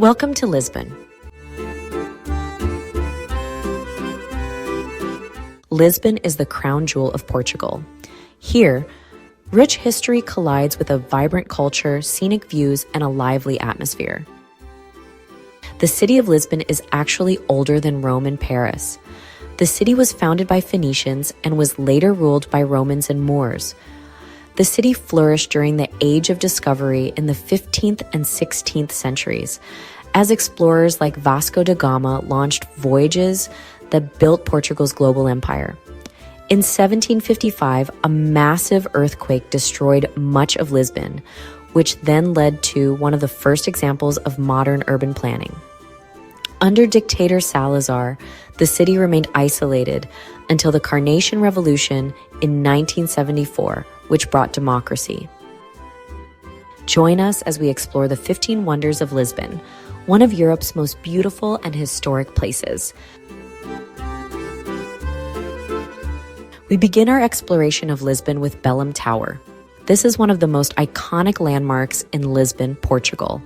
Welcome to Lisbon. Lisbon is the crown jewel of Portugal. Here, rich history collides with a vibrant culture, scenic views, and a lively atmosphere. The city of Lisbon is actually older than Rome and Paris. The city was founded by Phoenicians and was later ruled by Romans and Moors. The city flourished during the Age of Discovery in the 15th and 16th centuries, as explorers like Vasco da Gama launched voyages that built Portugal's global empire. In 1755, a massive earthquake destroyed much of Lisbon, which then led to one of the first examples of modern urban planning. Under dictator Salazar, the city remained isolated until the Carnation Revolution in 1974, which brought democracy. Join us as we explore the 15 wonders of Lisbon, one of Europe's most beautiful and historic places. We begin our exploration of Lisbon with Belém Tower. This is one of the most iconic landmarks in Lisbon, Portugal.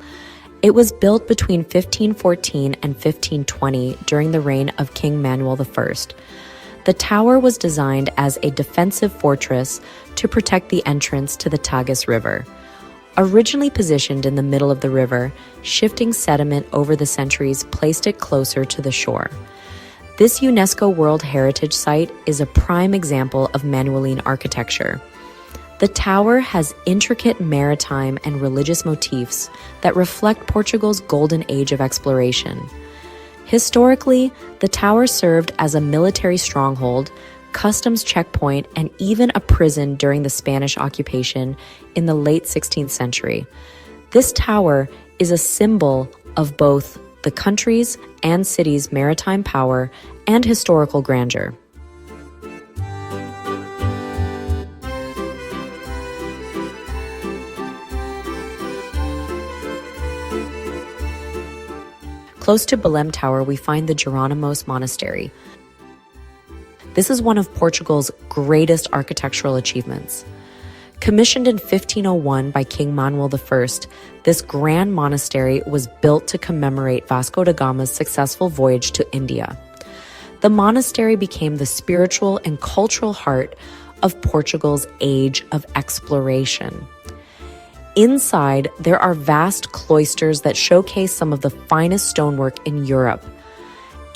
It was built between 1514 and 1520 during the reign of King Manuel I. The tower was designed as a defensive fortress to protect the entrance to the Tagus River. Originally positioned in the middle of the river, shifting sediment over the centuries placed it closer to the shore. This UNESCO World Heritage Site is a prime example of Manueline architecture. The tower has intricate maritime and religious motifs that reflect Portugal's golden age of exploration. Historically, the tower served as a military stronghold, customs checkpoint, and even a prison during the Spanish occupation in the late 16th century. This tower is a symbol of both the country's and city's maritime power and historical grandeur. Close to Belém Tower, we find the Jerónimos Monastery. This is one of Portugal's greatest architectural achievements. Commissioned in 1501 by King Manuel I, this grand monastery was built to commemorate Vasco da Gama's successful voyage to India. The monastery became the spiritual and cultural heart of Portugal's age of exploration. Inside, there are vast cloisters that showcase some of the finest stonework in Europe.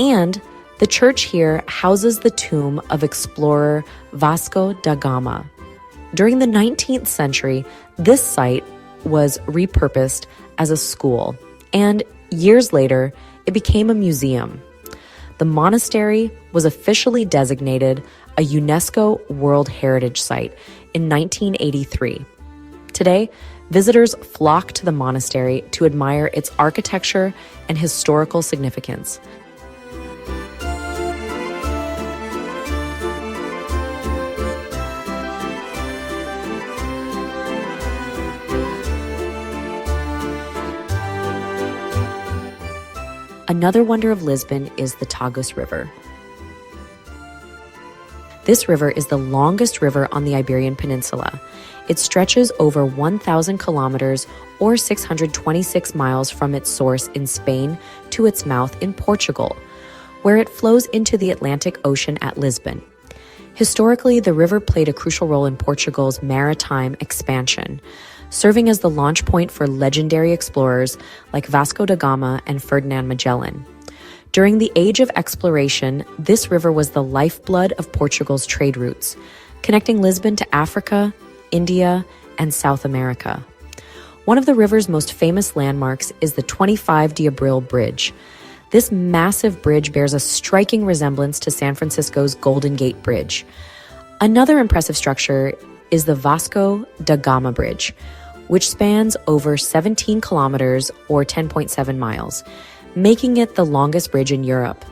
And the church here houses the tomb of explorer Vasco da Gama. During the 19th century, this site was repurposed as a school, and years later, it became a museum. The monastery was officially designated a UNESCO World Heritage Site in 1983. Today, visitors flock to the monastery to admire its architecture and historical significance. Another wonder of Lisbon is the Tagus River. This river is the longest river on the Iberian Peninsula. It stretches over 1,000 kilometers or 626 miles from its source in Spain to its mouth in Portugal, where it flows into the Atlantic Ocean at Lisbon. Historically, the river played a crucial role in Portugal's maritime expansion, serving as the launch point for legendary explorers like Vasco da Gama and Ferdinand Magellan. During the Age of Exploration, this river was the lifeblood of Portugal's trade routes, connecting Lisbon to Africa, India, and South America. One of the river's most famous landmarks is the 25 de Abril Bridge. This massive bridge bears a striking resemblance to San Francisco's Golden Gate Bridge. Another impressive structure is the Vasco da Gama Bridge, which spans over 17 kilometers or 10.7 miles, making it the longest bridge in Europe.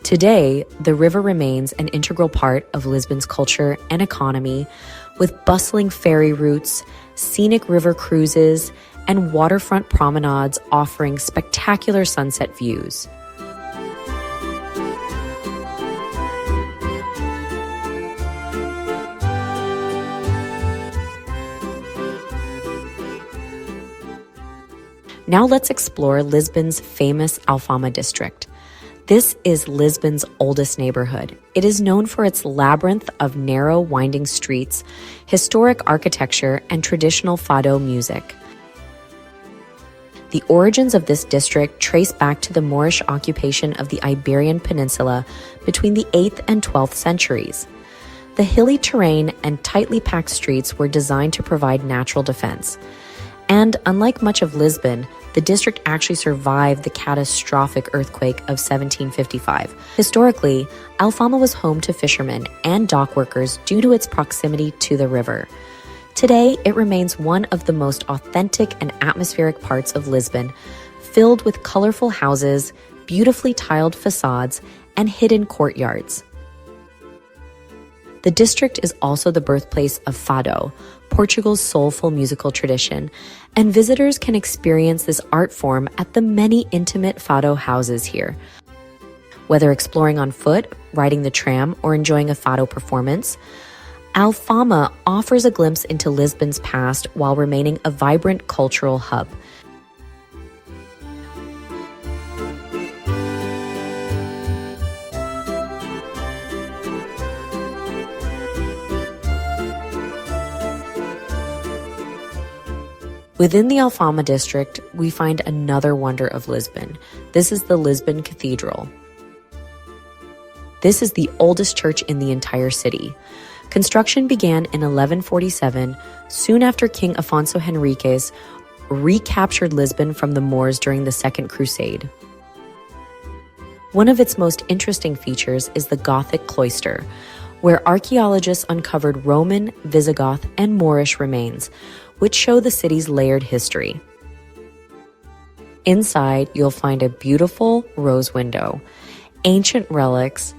Today, the river remains an integral part of Lisbon's culture and economy, with bustling ferry routes, scenic river cruises, and waterfront promenades offering spectacular sunset views. Now let's explore Lisbon's famous Alfama district. This is Lisbon's oldest neighborhood. It is known for its labyrinth of narrow, winding streets, historic architecture, and traditional fado music. The origins of this district trace back to the Moorish occupation of the Iberian Peninsula between the 8th and 12th centuries. The hilly terrain and tightly packed streets were designed to provide natural defense. And unlike much of Lisbon, the district actually survived the catastrophic earthquake of 1755. Historically, Alfama was home to fishermen and dock workers due to its proximity to the river. Today, it remains one of the most authentic and atmospheric parts of Lisbon, filled with colorful houses, beautifully tiled facades, and hidden courtyards. The district is also the birthplace of fado, Portugal's soulful musical tradition, and visitors can experience this art form at the many intimate fado houses here. Whether exploring on foot, riding the tram, or enjoying a fado performance, Alfama offers a glimpse into Lisbon's past while remaining a vibrant cultural hub. Within the Alfama district, we find another wonder of Lisbon. This is the Lisbon Cathedral. This is the oldest church in the entire city. Construction began in 1147, soon after King Afonso Henriques recaptured Lisbon from the Moors during the Second Crusade. One of its most interesting features is the Gothic cloister, where archaeologists uncovered Roman, Visigoth, and Moorish remains, which show the city's layered history. Inside, you'll find a beautiful rose window, ancient relics,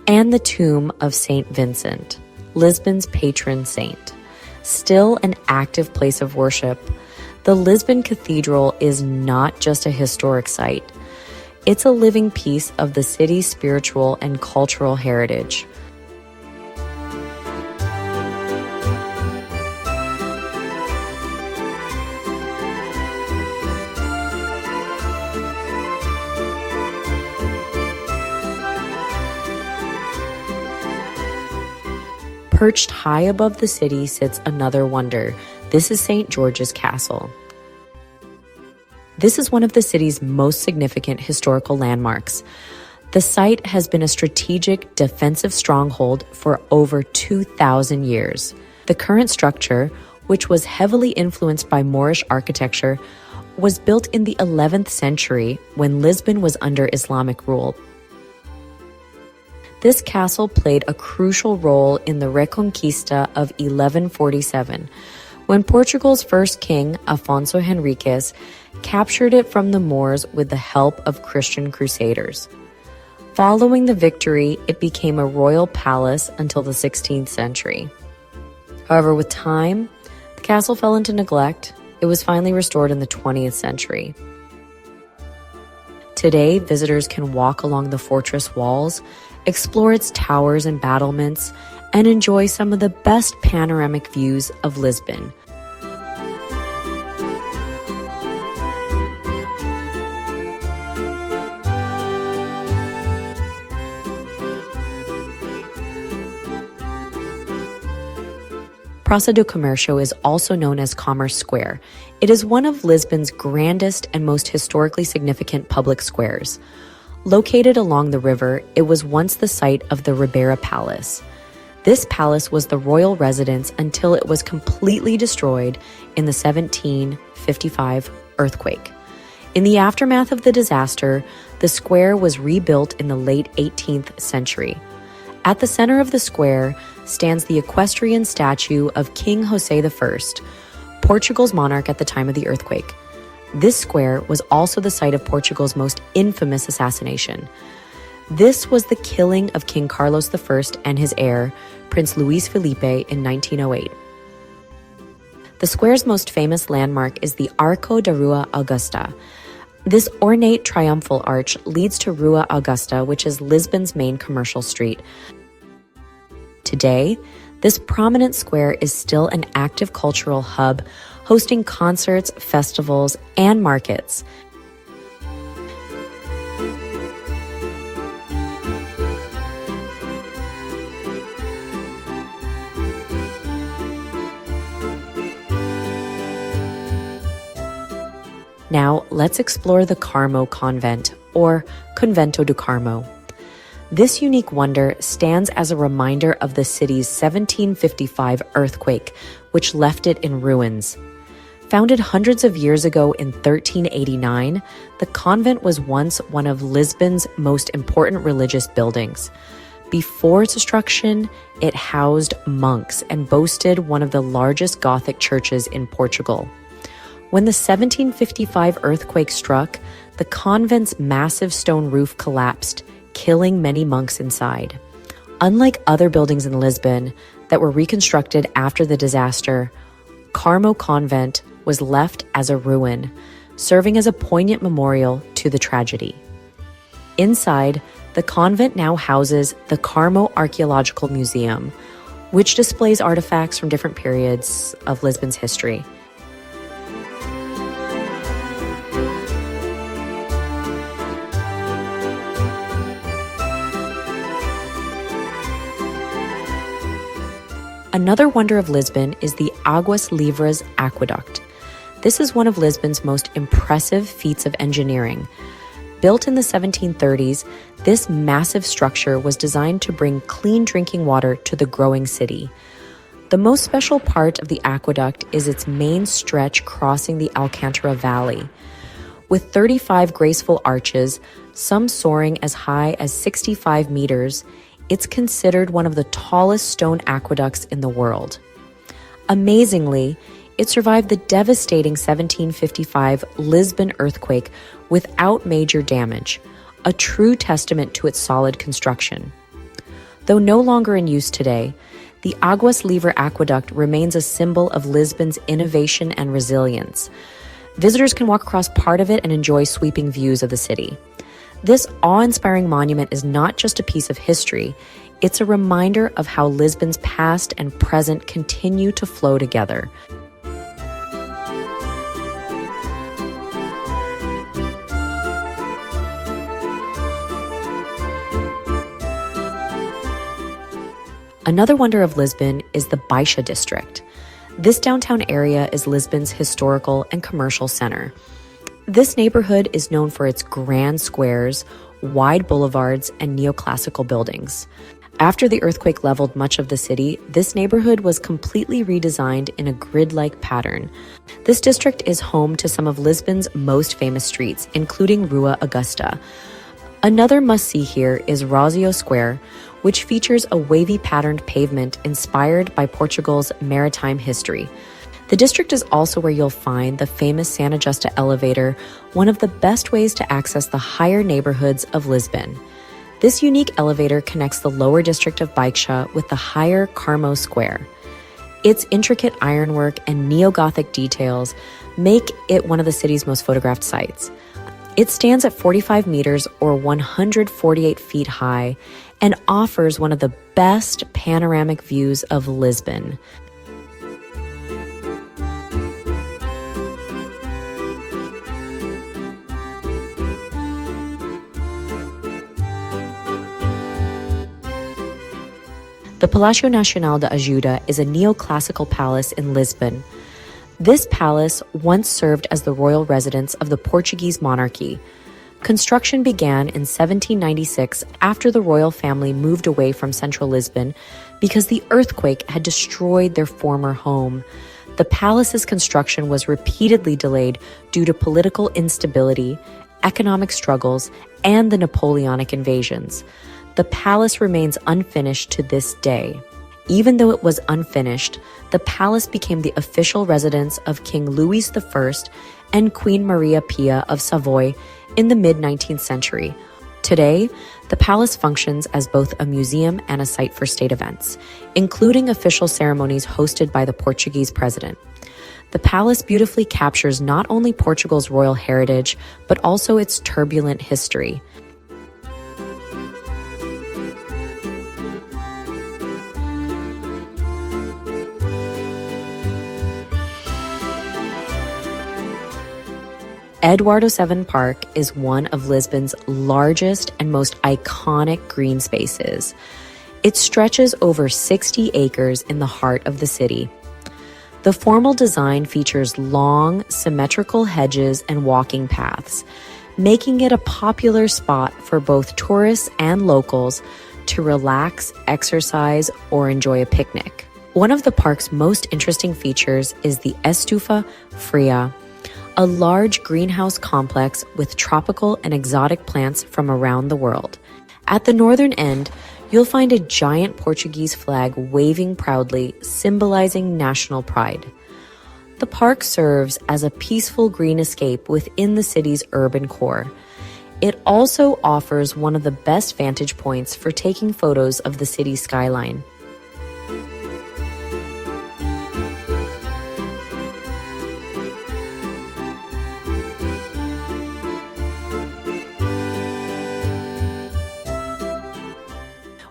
and the tomb of Saint Vincent, Lisbon's patron saint. Still an active place of worship, the Lisbon Cathedral is not just a historic site. It's a living piece of the city's spiritual and cultural heritage. Perched high above the city sits another wonder. This is St. George's Castle. This is one of the city's most significant historical landmarks. The site has been a strategic defensive stronghold for over 2,000 years. The current structure, which was heavily influenced by Moorish architecture, was built in the 11th century when Lisbon was under Islamic rule. This castle played a crucial role in the Reconquista of 1147, when Portugal's first king, Afonso Henriques, captured it from the Moors with the help of Christian crusaders. Following the victory, it became a royal palace until the 16th century. However, with time, the castle fell into neglect. It was finally restored in the 20th century. Today, visitors can walk along the fortress walls, explore its towers and battlements, and enjoy some of the best panoramic views of Lisbon. Praça do Comércio is also known as Commerce Square. It is one of Lisbon's grandest and most historically significant public squares. Located along the river, it was once the site of the Ribeira Palace. This palace was the royal residence until it was completely destroyed in the 1755 earthquake. In the aftermath of the disaster, the square was rebuilt in the late 18th century. At the center of the square stands the equestrian statue of King José I, Portugal's monarch at the time of the earthquake. This square was also the site of Portugal's most infamous assassination. This was the killing of King Carlos I and his heir, Prince Luís Felipe, in 1908. The square's most famous landmark is the Arco da Rua Augusta. This ornate triumphal arch leads to Rua Augusta, which is Lisbon's main commercial street. Today, this prominent square is still an active cultural hub, hosting concerts, festivals, and markets. Now, let's explore the Carmo Convent, or Convento do Carmo. This unique wonder stands as a reminder of the city's 1755 earthquake, which left it in ruins. Founded hundreds of years ago in 1389, the convent was once one of Lisbon's most important religious buildings. Before its destruction, it housed monks and boasted one of the largest Gothic churches in Portugal. When the 1755 earthquake struck, the convent's massive stone roof collapsed, killing many monks inside. Unlike other buildings in Lisbon that were reconstructed after the disaster, Carmo Convent was left as a ruin, serving as a poignant memorial to the tragedy. Inside, the convent now houses the Carmo Archaeological Museum, which displays artifacts from different periods of Lisbon's history. Another wonder of Lisbon is the Águas Livres Aqueduct. This is one of Lisbon's most impressive feats of engineering. Built in the 1730s, this massive structure was designed to bring clean drinking water to the growing city. The most special part of the aqueduct is its main stretch crossing the Alcântara Valley. With 35 graceful arches, some soaring as high as 65 meters, it's considered one of the tallest stone aqueducts in the world. Amazingly, it survived the devastating 1755 Lisbon earthquake without major damage, a true testament to its solid construction. Though no longer in use today, the Águas Livres Aqueduct remains a symbol of Lisbon's innovation and resilience. Visitors can walk across part of it and enjoy sweeping views of the city. This awe-inspiring monument is not just a piece of history, it's a reminder of how Lisbon's past and present continue to flow together. Another wonder of Lisbon is the Baixa district. This downtown area is Lisbon's historical and commercial center. This neighborhood is known for its grand squares, wide boulevards, and neoclassical buildings. After the earthquake leveled much of the city, this neighborhood was completely redesigned in a grid-like pattern. This district is home to some of Lisbon's most famous streets, including Rua Augusta. Another must-see here is Rossio Square, which features a wavy-patterned pavement inspired by Portugal's maritime history. The district is also where you'll find the famous Santa Justa elevator, one of the best ways to access the higher neighborhoods of Lisbon. This unique elevator connects the lower district of Baixa with the higher Carmo Square. Its intricate ironwork and neo-Gothic details make it one of the city's most photographed sites. It stands at 45 meters or 148 feet high and offers one of the best panoramic views of Lisbon. The Palácio Nacional de Ajuda is a neoclassical palace in Lisbon. This palace once served as the royal residence of the Portuguese monarchy. Construction began in 1796 after the royal family moved away from central Lisbon because the earthquake had destroyed their former home. The palace's construction was repeatedly delayed due to political instability, economic struggles, and the Napoleonic invasions. The palace remains unfinished to this day. Even though it was unfinished, the palace became the official residence of King Louis I and Queen Maria Pia of Savoy in the mid-19th century. Today, the palace functions as both a museum and a site for state events, including official ceremonies hosted by the Portuguese president. The palace beautifully captures not only Portugal's royal heritage, but also its turbulent history. Eduardo VII Park is one of Lisbon's largest and most iconic green spaces. It stretches over 60 acres in the heart of the city. The formal design features long, symmetrical hedges and walking paths, making it a popular spot for both tourists and locals to relax, exercise, or enjoy a picnic. One of the park's most interesting features is the Estufa Fria, a large greenhouse complex with tropical and exotic plants from around the world. At the northern end, you'll find a giant Portuguese flag waving proudly, symbolizing national pride. The park serves as a peaceful green escape within the city's urban core. It also offers one of the best vantage points for taking photos of the city's skyline.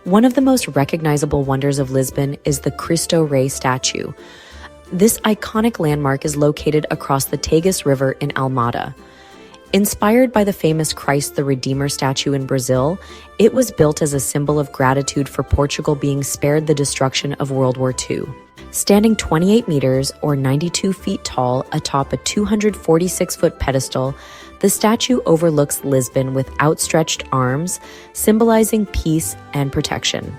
One of the most recognizable wonders of Lisbon is the Cristo Rei statue. This iconic landmark is located across the Tagus River in Almada. Inspired by the famous Christ the Redeemer statue in Brazil, it was built as a symbol of gratitude for Portugal being spared the destruction of World War II. Standing 28 meters or 92 feet tall atop a 246-foot pedestal, the statue overlooks Lisbon with outstretched arms, symbolizing peace and protection.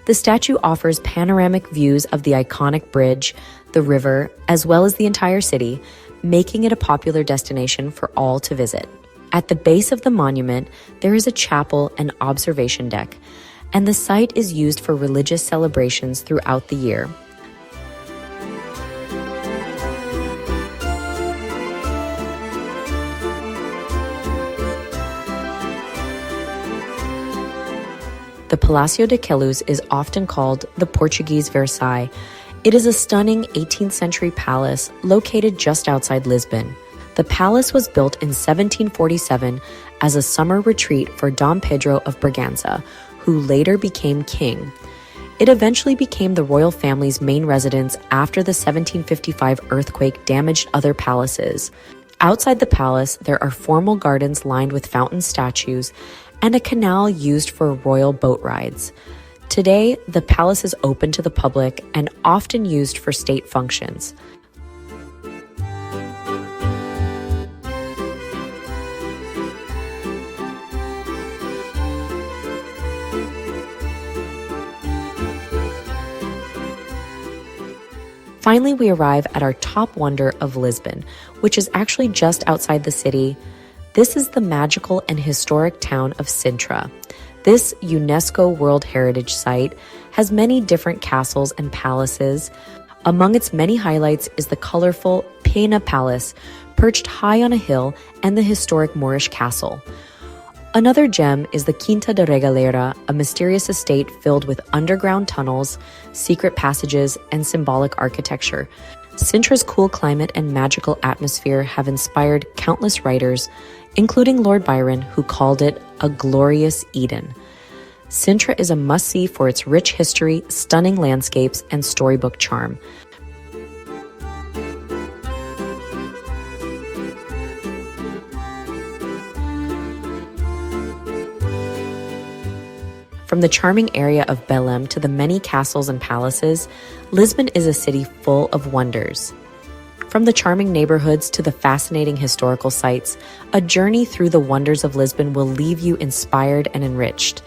The statue offers panoramic views of the iconic bridge, the river, as well as the entire city, making it a popular destination for all to visit. At the base of the monument, there is a chapel and observation deck, and the site is used for religious celebrations throughout the year. The Palácio de Queluz is often called the Portuguese Versailles. It is a stunning 18th century palace located just outside Lisbon. The palace was built in 1747 as a summer retreat for Dom Pedro of Bragança, who later became king. It eventually became the royal family's main residence after the 1755 earthquake damaged other palaces. Outside the palace, there are formal gardens lined with fountain statues and a canal used for royal boat rides. Today, the palace is open to the public and often used for state functions. Finally, we arrive at our top wonder of Lisbon, which is actually just outside the city. This is the magical and historic town of Sintra. This UNESCO World Heritage Site has many different castles and palaces. Among its many highlights is the colorful Pena Palace, perched high on a hill, and the historic Moorish castle. Another gem is the Quinta de Regalera, a mysterious estate filled with underground tunnels, secret passages, and symbolic architecture. Sintra's cool climate and magical atmosphere have inspired countless writers, including Lord Byron, who called it a glorious Eden. Sintra is a must-see for its rich history, stunning landscapes, and storybook charm. From the charming area of Belém to the many castles and palaces, Lisbon is a city full of wonders. From the charming neighborhoods to the fascinating historical sites, a journey through the wonders of Lisbon will leave you inspired and enriched.